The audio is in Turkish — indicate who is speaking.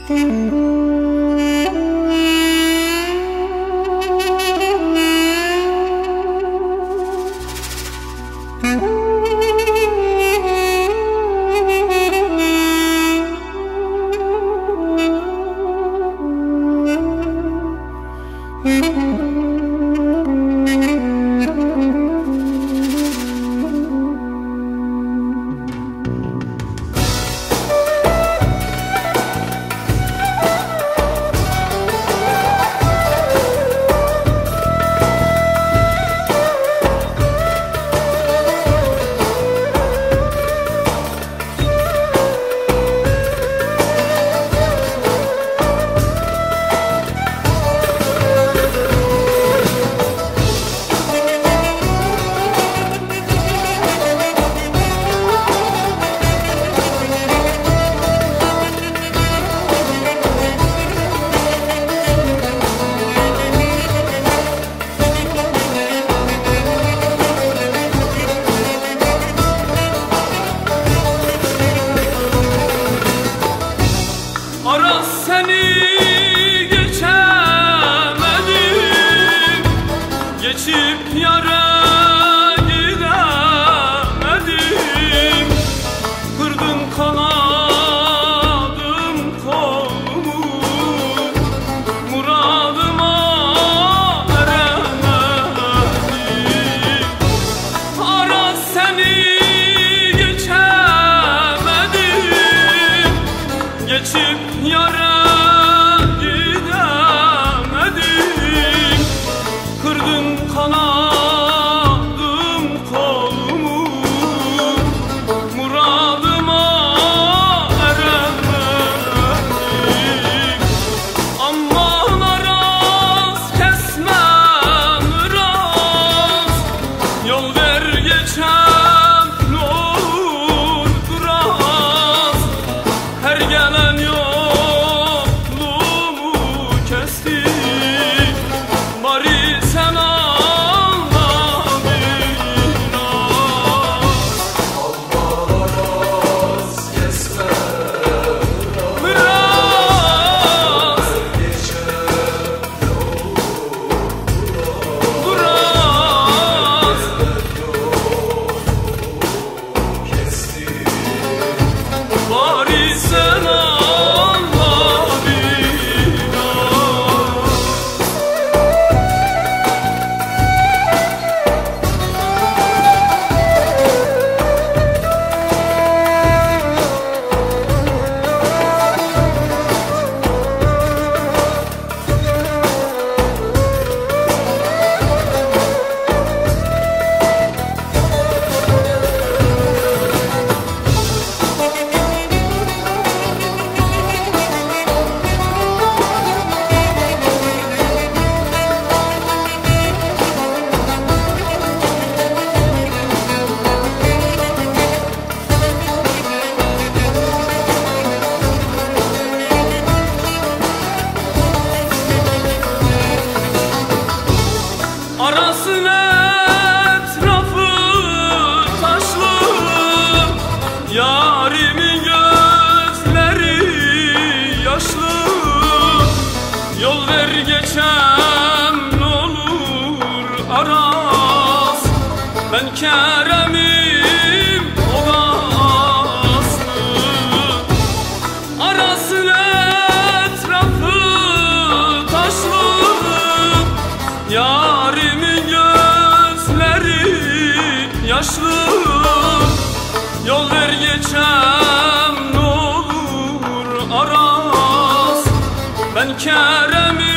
Speaker 1: Aras seni geçemedim, geçip yara gidemedim. Kırdın kanadım kolumu, muradıma eremedim. Aras seni geçemedim, geçip yara gidemedim. Kırdın kanadım kolumu, muradıma eremedim. Aman Aras kesme Aras, yol ver geçem ne olur duraz. Her gelen yokluğumu kesti, bari sen anla biraz.
Speaker 2: Aman Aras kesme
Speaker 1: Biraz
Speaker 2: geçem ne olur
Speaker 1: duraz.
Speaker 2: kesti.
Speaker 1: Bari sen anla biraz. Arasın etrafı taşlı, yarimin gözleri yaşlı. Yol ver geçem ne olur Aras, ben Kerem'im olaslı. Arasın etrafı taşlı, yarimin gözleri yaşlı. Yol ver geçem ne olur Aras, ben Kerem'im